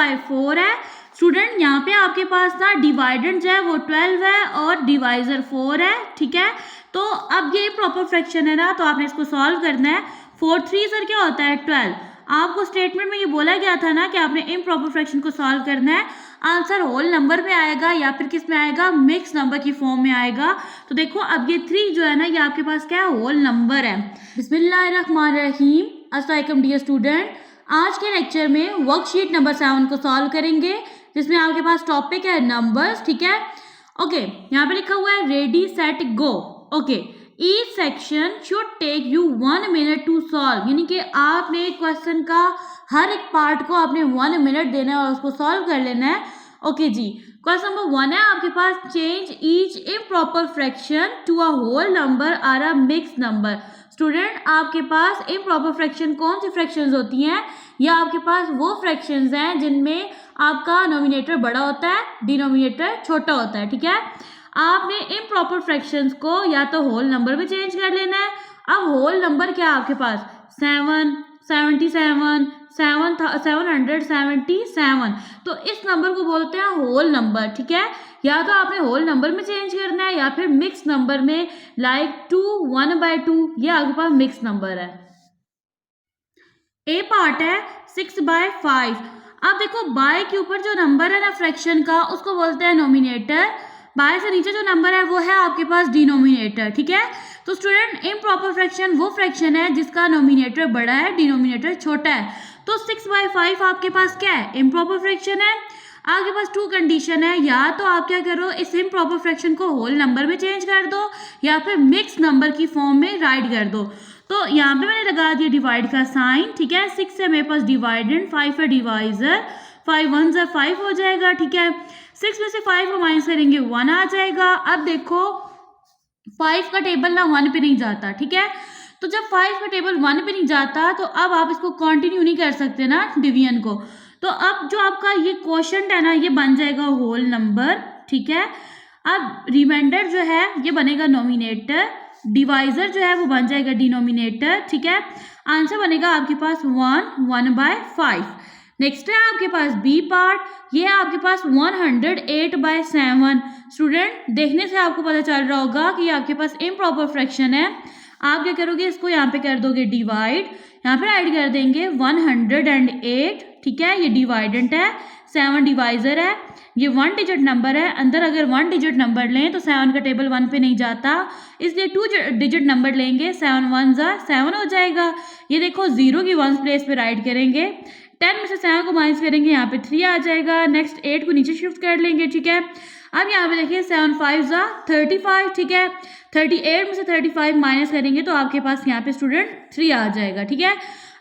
12/4 है। स्टूडेंट यहाँ पे आपके पास ना डिवाइडेंड जो है वो 12 है और डिवाइजर 4 है, ठीक है। तो अब ये प्रॉपर फ्रैक्शन है ना, तो आपने इसको सॉल्व करना है। 4 3 सर क्या होता है 12। आपको स्टेटमेंट में ये बोला गया था ना कि आपने इम्प्रॉपर फ्रैक्शन को सॉल्व करना है। आंसर होल नंबर में आएगा या फिर किस में आएगा, मिक्स नंबर की फॉर्म में आएगा। तो देखो अब ये 3 जो है ना, ये आपके पास क्या है, होल नंबर है। बिस्मिल्लाहिर्रहमानिर्रहीम। अस्सलाम वालेकुम डियर स्टूडेंट। आज के लेक्चर में वर्कशीट नंबर 7 को सॉल्व करेंगे, जिसमें आपके पास टॉपिक है नंबर्स, ठीक है। ओके, यहाँ पे लिखा हुआ है ready set go. Okay, each section should take you 1 minute to solve, यानी कि आपने क्वेश्चन का हर एक पार्ट को आपने 1 मिनट देना है और उसको सॉल्व कर लेना है। ओके जी, क्वेश्चन नंबर 1 है आपके पास, change each improper fraction to a whole number or a mixed number. Student आपके पास इम्प्रॉपर फ्रैक्शन कौन सी फ्रैक्शंस होती हैं, या आपके पास वो फ्रैक्शंस हैं जिनमें आपका नोमिनेटर बड़ा होता है, डिनोमिनेटर छोटा होता है, ठीक है। आपने इम्प्रॉपर फ्रैक्शंस को या तो होल नंबर में चेंज कर लेना है। अब होल नंबर क्या है आपके पास, 7, 77, 777, तो इस नंबर को बोलते हैं होल नंबर, ठीक है। या तो आपने होल नंबर में चेंज करना है या फिर मिक्स नंबर में, लाइक 2 1/2, ये आपके पास मिक्स नंबर है। ए पार्ट है 6/5। अब देखो बाय के ऊपर जो नंबर है ना फ्रैक्शन का, उसको बोलते हैं नोमिनेटर। बाय से नीचे जो नंबर है वो है आपके पास डिनोमिनेटर, ठीक है। तो स्टूडेंट इम्प्रॉपर फ्रैक्शन वो फ्रैक्शन है जिसका नोमिनेटर बड़ा है, डिनोमिनेटर छोटा है। तो 6/5 आपके पास क्या है, इम्प्रॉपर फ्रैक्शन है। आपके पास 2 कंडीशन है, या तो आप क्या करो, इस इम्प्रॉपर फ्रैक्शन को होल नंबर में चेंज कर दो या फिर मिक्स नंबर की फॉर्म में राइट कर दो। तो यहाँ पे मैंने लगा दिया डिवाइड का साइन, ठीक है। 6 है मेरे पास डिवाइडेंड, 5 है डिवाइजर, 5 1 से 5 हो जाएगा, ठीक है। 6 में से 5 को माइनस करेंगे 1 आ जाएगा। अब देखो 5 का टेबल ना 1 पे नहीं जाता, ठीक है। तो जब 5 का टेबल 1 पे नहीं जाता तो अब आप इसको कंटिन्यू नहीं कर सकते ना डिवीजन को। तो अब जो आपका ये क्वोशंट है ना, ये बन जाएगा होल नंबर, ठीक है। अब रिमाइंडर जो है ये बनेगा नोमिनेटर, डिवाइजर जो है वो बन जाएगा डिनोमिनेटर, ठीक है। आंसर बनेगा आपके पास 1/5। नेक्स्ट है आपके पास बी पार्ट, ये है आपके पास 108/7। स्टूडेंट देखने से आपको पता चल रहा होगा कि ये आपके पास इम्प्रॉपर फ्रैक्शन है। आप क्या करोगे, इसको यहाँ पे कर दोगे डिवाइड, यहाँ पे ऐड कर देंगे 108, ठीक है। ये डिवाइडेंट है, 7 डिवाइजर है, ये 1 डिजिट नंबर है। अंदर अगर 1 डिजिट नंबर लें तो 7 का टेबल 1 पे नहीं जाता, इसलिए 2 डिजिट नंबर लेंगे, 7 1 7 हो जाएगा। ये देखो 0 की 1 प्लेस पे राइट करेंगे, 10 में से 7 को माइनस करेंगे, यहाँ पे 3 आ जाएगा। नेक्स्ट 8 को नीचे शिफ्ट कर लेंगे, ठीक है। अब यहाँ पे देखिए 7 5 35, ठीक है। 38 में से 35 माइनस करेंगे तो आपके पास यहाँ पे स्टूडेंट 3 आ जाएगा, ठीक है।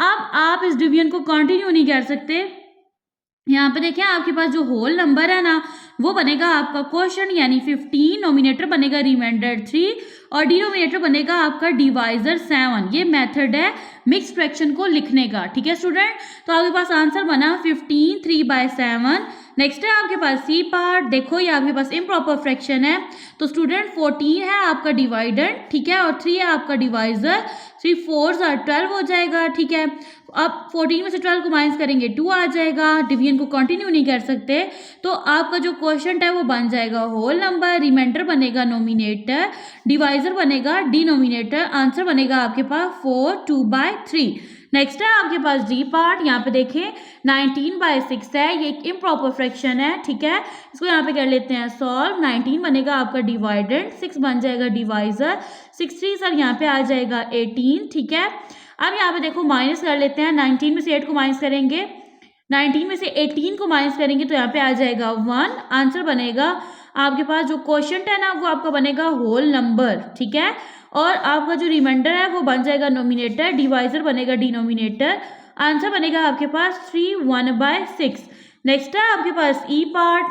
अब आप इस डिवीजन को कंटिन्यू नहीं कर सकते। यहाँ पे देखिए आपके पास जो होल नंबर है ना, वो बनेगा आपका क्वोशंट यानी 15, नोमिनेटर बनेगा रिमाइंडर 3 और डिनोमिनेटर बनेगा आपका डिवाइजर 7। ये मेथड है मिक्स फ्रैक्शन को लिखने का, ठीक है स्टूडेंट। तो आपके पास आंसर बना 15 3/7। नेक्स्ट है आपके पास सी पार्ट, देखो ये आपके पास इम्प्रॉपर फ्रैक्शन है। तो स्टूडेंट 14 है आपका डिवाइडेंड, ठीक है, और 3 है आपका डिवाइजर। 3 4 12 हो जाएगा, ठीक है। अब 14 में से 12 को माइनस करेंगे 2 आ जाएगा। डिवीजन को कंटिन्यू नहीं कर सकते, तो आपका जो क्वोशंट है वो बन जाएगा होल नंबर, रिमाइंडर बनेगा नोमिनेटर, डिवाइजर बनेगा डिनोमिनेटर। आंसर बनेगा आपके पास 4 2/3। नेक्स्ट है आपके पास डी पार्ट, यहाँ पे देखें 19/6 है, ये एक इम्प्रॉपर फ्रैक्शन है, ठीक है। इसको यहाँ पे कर लेते हैं सॉल्व। 19 बनेगा आपका डिवाइडेंड, 6 बन जाएगा डिवाइजर, 6 3 सर यहाँ पे आ जाएगा 18, ठीक है। अब यहाँ पे देखो माइनस कर लेते हैं, 19 में से 8 को माइनस करेंगे, 19 में से 18 को माइनस करेंगे तो यहाँ पे आ जाएगा 1। आंसर बनेगा आपके पास जो क्वोशंट है ना वो आपका बनेगा होल नंबर, ठीक है। और आपका जो रिमाइंडर है वो बन जाएगा नोमिनेटर, डिवाइजर बनेगा डिनोमिनेटर। आंसर बनेगा आपके पास 3 1/6। नेक्स्ट है आपके पास ई पार्ट,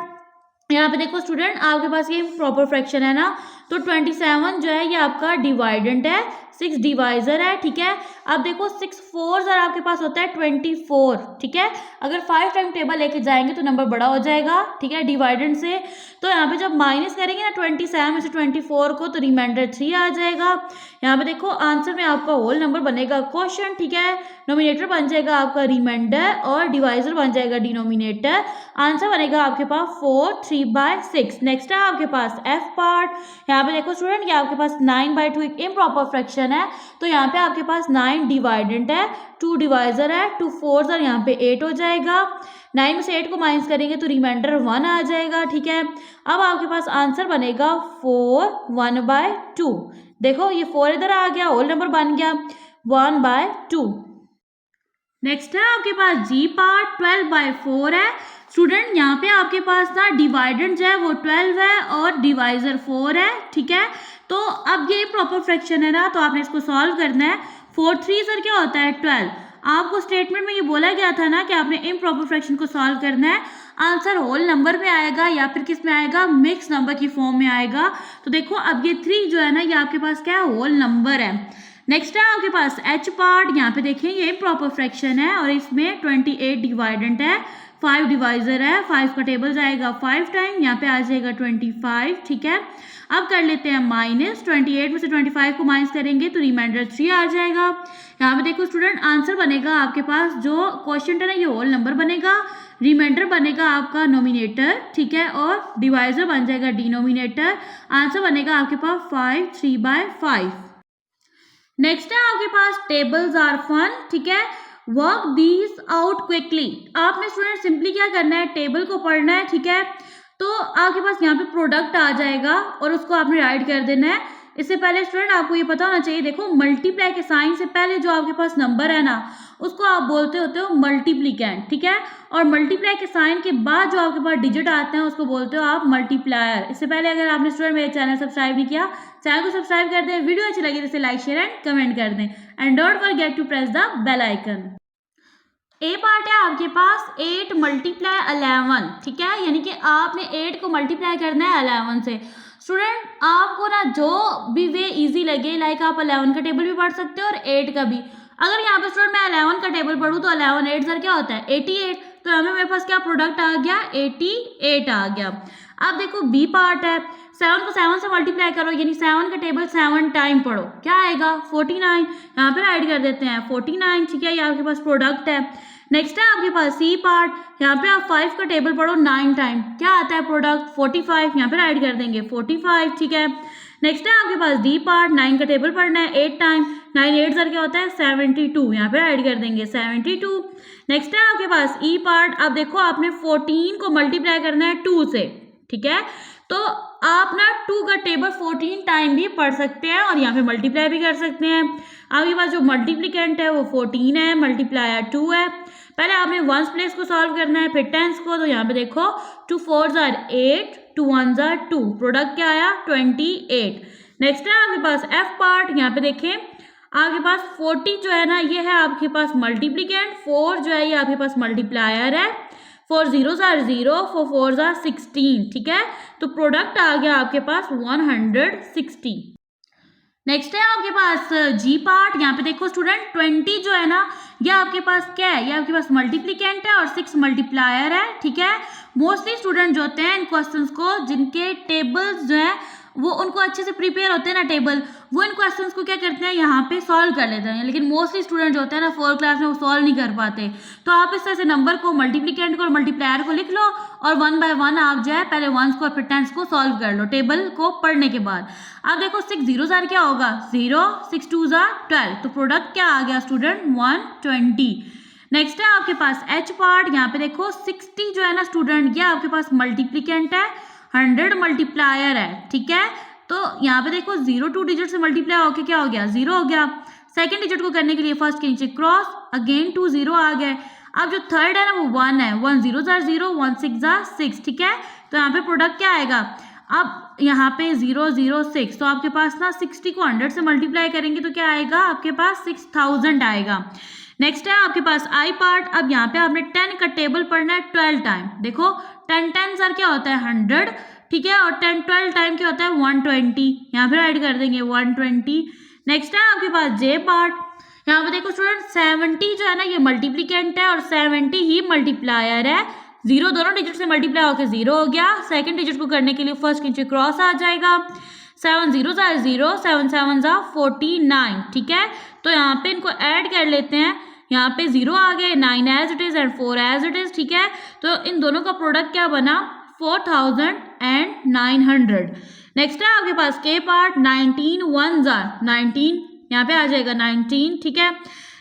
यहाँ पे देखो स्टूडेंट आपके पास ये प्रॉपर फ्रैक्शन है ना, तो 27 जो है ये आपका डिवाइडेंट है, 6 डिवाइजर है, ठीक है। अब देखो 6 4 और आपके पास होता है 24, ठीक है। अगर 5 टाइम टेबल लेके जाएंगे तो नंबर बड़ा हो जाएगा, ठीक है, डिवाइडेंड से। तो यहाँ पे जब माइनस करेंगे ना 27 में से 24 को, तो रिमाइंडर 3 आ जाएगा। यहाँ पे देखो आंसर में आपका होल नंबर बनेगा क्वेश्चन, ठीक है। नोमिनेटर बन जाएगा आपका रिमाइंडर और डिवाइजर बन जाएगा डिनोमिनेटर। आंसर बनेगा आपके पास 4 3/6। नेक्स्ट है आपके पास एफ पार्ट। यहाँ पे देखो स्टूडेंट, ये आपके पास 9/2 एक इम्प्रॉपर फ्रैक्शन है, तो यहाँ पे आपके पास 9 डिवाइडेंट है, 2 डिवाइजर है, 2 4 और यहाँ पे 8 हो जाएगा। 9 में से 8 को माइनस करेंगे तो रिमाइंडर 1 आ जाएगा, ठीक है। अब आपके पास आंसर बनेगा 4 1/2। देखो ये 4 इधर आ गया, होल नंबर बन गया 1/2। नेक्स्ट है आपके पास जी पार्ट, 12/4 है। स्टूडेंट यहाँ पे आपके पास ना डिवाइडेंड जो है वो 12 है और डिवाइजर 4 है, ठीक है। तो अब ये प्रॉपर फ्रैक्शन है ना, तो आपने इसको सॉल्व करना है। 4 3 सर क्या होता है 12। आपको स्टेटमेंट में ये बोला गया था ना कि आपने इम्प्रॉपर फ्रैक्शन को सॉल्व करना है। आंसर होल नंबर में आएगा या फिर किस में आएगा, मिक्स नंबर की फॉर्म में आएगा। तो देखो अब ये 3 जो है ना, ये आपके पास क्या है, होल नंबर है। नेक्स्ट है आपके पास एच पार्ट। यहाँ पे देखें ये प्रॉपर फ्रैक्शन है और इसमें 28 डिवाइडेंट है, 5 डिवाइजर है, 5 का टेबल जाएगा 5 टाइम, यहाँ पे आ जाएगा 25, ठीक है। अब कर लेते हैं माइनस, 28 में से 25 को माइनस करेंगे तो रिमाइंडर 3 आ जाएगा। यहाँ पे देखो स्टूडेंट आंसर बनेगा आपके पास, जो क्वेश्चन है ना ये होल नंबर बनेगा, रिमाइंडर बनेगा आपका नोमिनेटर, ठीक है, और डिवाइजर बन जाएगा डिनोमिनेटर। आंसर बनेगा आपके पास 5 3/5। नेक्स्ट है आपके पास टेबल्स आर फन, ठीक है। Work these out quickly. आपने स्टूडेंट सिंपली क्या करना है, टेबल को पढ़ना है, ठीक है। तो आपके पास यहाँ पे प्रोडक्ट आ जाएगा और उसको आपने राइट कर देना है। इससे पहले स्टूडेंट आपको ये पता होना चाहिए, देखो मल्टीप्लाई के साइन से पहले जो आपके पास नंबर है ना, उसको आप बोलते होते हो मल्टीप्लिकेंट, ठीक है। और मल्टीप्लाई के साइन के बाद जो आपके पास डिजिट आते हैं उसको बोलते हो आप मल्टीप्लायर। इससे पहले अगर आपने स्टूडेंट मेरे चैनल सब्सक्राइब नहीं किया, चैनल को सब्सक्राइब कर दें, वीडियो अच्छी लगी तो लाइक शेयर एंड कमेंट कर दें, and don't forget to press the bell icon. A part है आपके पास 8 × 11, ठीक है, यानी कि आपने 8 को मल्टीप्लाई करना है 11 से। स्टूडेंट आपको ना जो भी वे इजी लगे, लाइक आप 11 का टेबल भी पढ़ सकते हो और 8 का भी। अगर यहाँ पे स्टूडेंट मैं 11 का टेबल पढ़ूँ तो 11 8 सर क्या होता है 88, तो यहाँ पे मेरे पास क्या प्रोडक्ट आ गया 88 आ गया। अब देखो बी पार्ट है, 7 को 7 से मल्टीप्लाई करो, यानी 7 का टेबल 7 टाइम पढ़ो, क्या आएगा 49। यहाँ पे राइट कर देते हैं 49, ठीक है, ये आपके पास प्रोडक्ट है। नेक्स्ट है आपके पास सी पार्ट, यहाँ पे आप 5 का टेबल पढ़ो 9 टाइम, क्या आता है प्रोडक्ट 45, यहाँ पे राइट कर देंगे 45, ठीक है। नेक्स्ट है आपके पास डी पार्ट, 9 का टेबल पढ़ना है 8 टाइम, 9 8 सर क्या होता है 72, यहाँ पे राइट कर देंगे 72। नेक्स्ट है आपके पास ई पार्ट, अब देखो आपने 14 को मल्टीप्लाई करना है 2 से, ठीक है। तो आप ना 2 का टेबल 14 टाइम भी पढ़ सकते हैं और यहाँ पे मल्टीप्लाई भी कर सकते हैं। आपके पास जो मल्टीप्लिकेंट है वो 14 है, मल्टीप्लायर 2 है। पहले आपने वंस प्लेस को सॉल्व करना है, फिर टेंस को। तो यहाँ पे देखो 2 4s are 8, 2 1s are 2, product क्या आया 28। नेक्स्ट है आपके पास एफ पार्ट, यहाँ पे देखें आपके पास 40 जो है ना ये है आपके पास मल्टीप्लिकेंट, 4 जो है ये आपके पास मल्टीप्लायर है, 4 0s are 0, 4 4s are 16, ठीक है। तो प्रोडक्ट आ गया आपके पास 160। नेक्स्ट है आपके पास जी पार्ट, यहाँ पे देखो स्टूडेंट 20 जो है ना ये आपके पास क्या है, ये आपके पास मल्टीप्लिकेंट है और 6 मल्टीप्लायर है, ठीक है। मोस्टली स्टूडेंट जो होते हैं इन क्वेश्चंस को, जिनके टेबल्स जो है वो उनको अच्छे से प्रिपेयर होते हैं ना टेबल, वो इन क्वेश्चंस को क्या करते हैं यहाँ पे सॉल्व कर लेते हैं। लेकिन मोस्टली स्टूडेंट जो होते हैं ना 4th क्लास में वो सॉल्व नहीं कर पाते। तो आप इस तरह से नंबर को, मल्टीप्लिकेंट को और मल्टीप्लायर को लिख लो और 1 by 1 आप जो है पहले वंस को और फिर टेंस को सॉल्व कर लो टेबल को पढ़ने के बाद। अब देखो 6 0s are क्या होगा 0, 6 2s are 12, तो प्रोडक्ट क्या आ गया स्टूडेंट 120। नेक्स्ट है आपके पास एच पार्ट, यहाँ पे देखो 60 जो है ना स्टूडेंट ये आपके पास मल्टीप्लिकेंट है, 100 मल्टीप्लायर है, ठीक है। तो यहाँ पे देखो 0 2 डिजिट से मल्टीप्लाई होके क्या हो गया 0 हो गया। सेकंड डिजिट को करने के लिए फर्स्ट के नीचे क्रॉस, अगेन 2 0 आ गए। अब जो थर्ड है ना वो 1 है, 1 0s are 0, 1 6s are 6, ठीक है। तो यहाँ पे प्रोडक्ट क्या आएगा, अब यहाँ पे 0 0 6, तो आपके पास ना 60 को 100 से मल्टीप्लाई करेंगे तो क्या आएगा आपके पास 6000 आएगा। नेक्स्ट है आपके पास आई पार्ट, अब यहाँ पे आपने 10 का टेबल पढ़ना है 12 टाइम। देखो 10 10s are क्या होता है 100, ठीक है, और 10 12 टाइम क्या होता है 120, यहाँ पे राइट कर देंगे 120। नेक्स्ट है आपके पास जे पार्ट। यहाँ पे देखो स्टूडेंट 70 जो है ना ये मल्टीप्लिकेंट है और 70 ही मल्टीप्लायर है। 0 दोनों डिजिट से मल्टीप्लाई होकर 0 हो गया। सेकंड डिजिट को करने के लिए फर्स्ट नीचे क्रॉस आ जाएगा। 7 zeros are 0, 7 sevens are 49, ठीक है। तो यहाँ पे इनको ऐड कर लेते हैं। यहाँ पे 0 आ गए, 9 as it is and 4 as it is, ठीक है। तो इन दोनों का प्रोडक्ट क्या बना 4900। नेक्स्ट है आपके पास के पार्ट। 19 ones are 19, यहाँ पे आ जाएगा 19, ठीक है।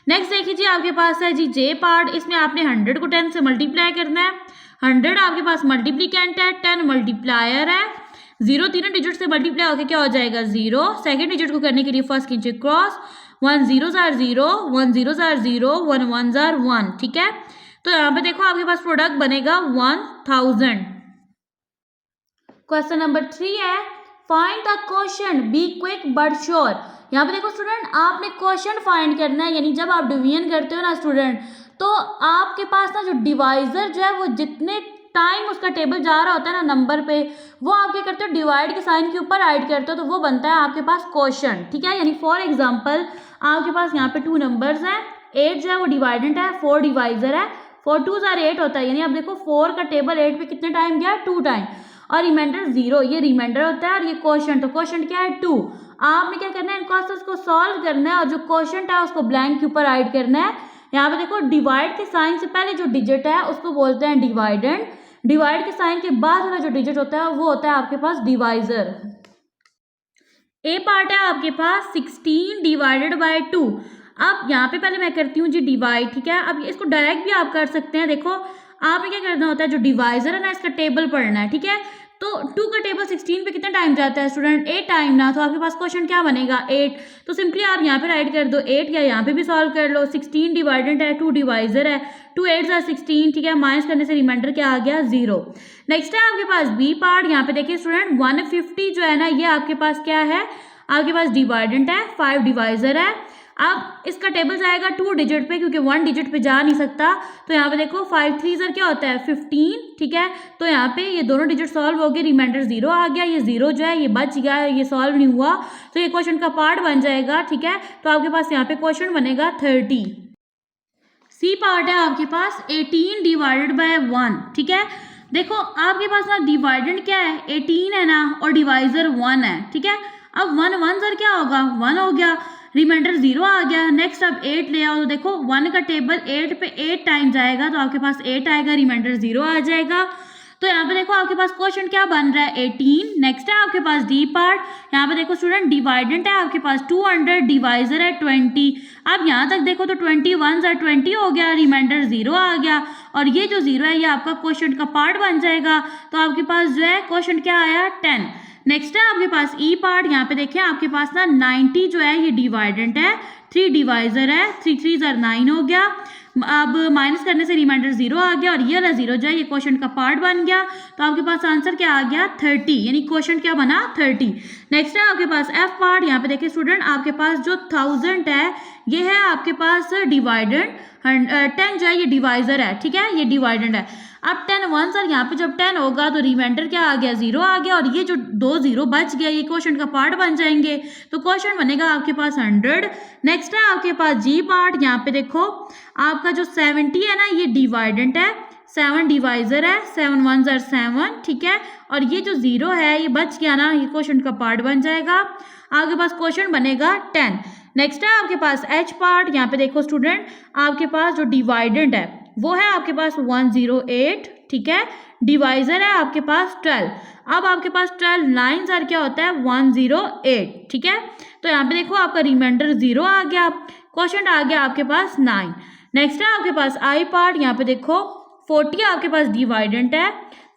नेक्स्ट देखिए जी आपके पास है जी जे पार्ट। इसमें आपने 100 को 10 से मल्टीप्लाई करना है। 100 आपके पास मल्टीप्लिकेंट है, 10 मल्टीप्लायर है। 0 तीनों डिजिट से मल्टीप्लाई होकर क्या हो जाएगा 0। सेकंड डिजिट को करने के लिए फर्स्ट नीचे cross. 1 zeros are 0, 1 zeros are 0, 1 ones are 1, ठीक है। तो यहाँ पे देखो आपके पास प्रोडक्ट बनेगा 1000। क्वेश्चन नंबर 3 है find the quotient, be quick but sure. यहाँ पे देखो स्टूडेंट आपने क्वोशिएंट फाइंड करना है, यानी जब आप डिवीजन करते हो ना स्टूडेंट, तो आपके पास ना जो डिवाइजर जो है वो जितने टाइम उसका टेबल जा रहा होता है ना नंबर पे, वो आप क्या करते हो डिवाइड के साइन के ऊपर ऐड करते हो, तो वो बनता है आपके पास क्वोशिएंट, ठीक है। यानी फॉर एग्जांपल आपके पास यहाँ पे 2 नंबर्स हैं। 8 जो है वो डिवाइडेंट है, 4 डिवाइजर है। 4 2s are 8 होता है, यानी आप देखो 4 का टेबल 8 पे कितने टाइम गया 2 टाइम, और रिमाइंडर 0, ये रिमाइंडर होता है। और ये क्वोशिएंट, तो क्वोशिएंट क्या है 2। आपने क्या करना है, इन क्वेश्चंस को सॉल्व करना है और जो क्वोशिएंट है उसको ब्लैंक के ऊपर ऐड करना है। यहाँ पे देखो डिवाइड के साइन से पहले जो डिजिट है उसको बोलते हैं डिवाइडेंड। डिवाइड के साइन के बाद वाला जो डिजिट होता है वो होता है आपके पास डिवाइजर। ए पार्ट है आपके पास 16 डिवाइडेड बाय 2। अब यहाँ पे पहले मैं करती हूँ जी डिवाइड, ठीक है। अब इसको डायरेक्ट भी आप कर सकते हैं। देखो आपने क्या करना होता है, जो डिवाइजर है ना इसका टेबल पढ़ना है, ठीक है। तो 2 का टेबल 16 पे कितना टाइम जाता है स्टूडेंट 8 टाइम ना, तो आपके पास क्वेश्चन क्या बनेगा 8। तो सिंपली आप यहाँ पे राइट कर दो 8, या यहाँ पे भी सॉल्व कर लो। 16 डिवाइडेड है, 2 डिवाइजर है, 2 8s are 16, ठीक है। माइनस करने से रिमाइंडर क्या आ गया 0। नेक्स्ट है आपके पास बी पार्ट। यहाँ पे देखिए स्टूडेंट 150 जो है ना ये आपके पास क्या है, आपके पास डिवाइडेंट है, 5 डिवाइजर है। अब इसका टेबल जाएगा 2 डिजिट पे, क्योंकि 1 डिजिट पे जा नहीं सकता। तो यहाँ पे देखो 5 3s क्या होता है 15, ठीक है। तो यहाँ पे ये दोनों डिजिट सॉल्व हो गए, रिमाइंडर 0 आ गया। ये 0 जो है ये बच गया, ये सॉल्व नहीं हुआ, तो ये क्वेश्चन का पार्ट बन जाएगा, ठीक है। तो आपके पास यहाँ पे क्वेश्चन बनेगा 30। सी पार्ट है आपके पास 18 डिवाइडेड बाय 1, ठीक है। देखो आपके पास ना डिवाइडेंड क्या है 18 है ना, और डिवाइजर 1 है, ठीक है। अब 1 1 सर क्या होगा 1 हो गया, रिमाइंडर 0 आ गया। नेक्स्ट अब 8 ले आओ, तो देखो 1 का टेबल 8 पे 8 टाइम जाएगा, तो आपके पास 8 आएगा, रिमाइंडर 0 आ जाएगा। तो यहाँ पे देखो आपके पास क्वेश्चन क्या बन रहा है 18। नेक्स्ट है आपके पास डी पार्ट। यहाँ पे देखो स्टूडेंट डिवाइडेंट है आपके पास 200, डिवाइजर है 20। अब यहाँ तक देखो तो 21 are 20 हो गया, रिमाइंडर 0 आ गया, और ये जो 0 है ये आपका क्वेश्चन का पार्ट बन जाएगा। तो आपके पास जो है क्वेश्चन क्या आया 10। नेक्स्ट है आपके पास ई पार्ट। यहाँ पे देखिए आपके पास ना 90 जो है ये डिवाइडेंट है, 3 डिवाइजर है, 3 3s are 9 हो गया। अब माइनस करने से रिमाइंडर 0 आ गया, और ये वाला 0 जो है ये क्वेश्चन का पार्ट बन गया। तो आपके पास आंसर क्या आ गया 30, यानी क्वेश्चन क्या बना 30। नेक्स्ट है आपके पास एफ पार्ट। यहाँ पे देखिए स्टूडेंट आपके पास जो 1000 है ये है आपके पास डिवाइडेंड, 10 जो है ये डिवाइजर है, ठीक है, ये डिवाइडेंड है। अब 10 1 सर यहाँ पे जब 10 होगा तो रिमाइंडर क्या आ गया 0 आ गया, और ये जो 2 0 बच गया ये क्वेश्चन का पार्ट बन जाएंगे। तो क्वेश्चन बनेगा आपके पास 100। नेक्स्ट है आपके पास जी पार्ट। यहाँ पे देखो आपका जो 70 है ना ये डिवाइडेंट है, 7 डिवाइजर है, 7 1s are 7, ठीक है। और ये जो 0 है ये बच गया ना, ये क्वेश्चन का पार्ट बन जाएगा। आपके पास क्वेश्चन बनेगा 10। नेक्स्ट है आपके पास एच पार्ट। यहाँ पे देखो स्टूडेंट आपके पास जो डिवाइडेंट है वो है आपके पास 108, ठीक है। डिवाइजर है आपके पास 12। अब आपके पास 12 9s are क्या होता है 108, ठीक है। तो यहाँ पे देखो आपका रिमाइंडर 0 आ गया, क्वेश्चन आ गया आपके पास 9। नेक्स्ट है आपके पास आई पार्ट। यहाँ पे देखो 40 आपके पास डिवाइडेंट है,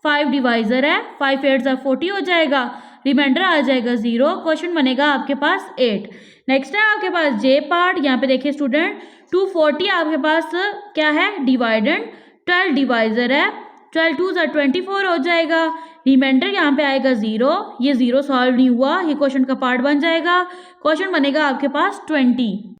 5 डिवाइजर है, 5 8s are 40 हो जाएगा, रिमाइंडर आ जाएगा 0, क्वेश्चन बनेगा आपके पास 8। नेक्स्ट है आपके पास जे पार्ट। यहाँ पे देखिए स्टूडेंट 240 आपके पास क्या है डिवाइडेंड, 12 डिवाइजर है, 12 2s are 24 हो जाएगा, रिमाइंडर यहाँ पे आएगा 0, ये 0 सॉल्व नहीं हुआ, ये क्वेश्चन का पार्ट बन जाएगा, क्वेश्चन बनेगा आपके पास 20।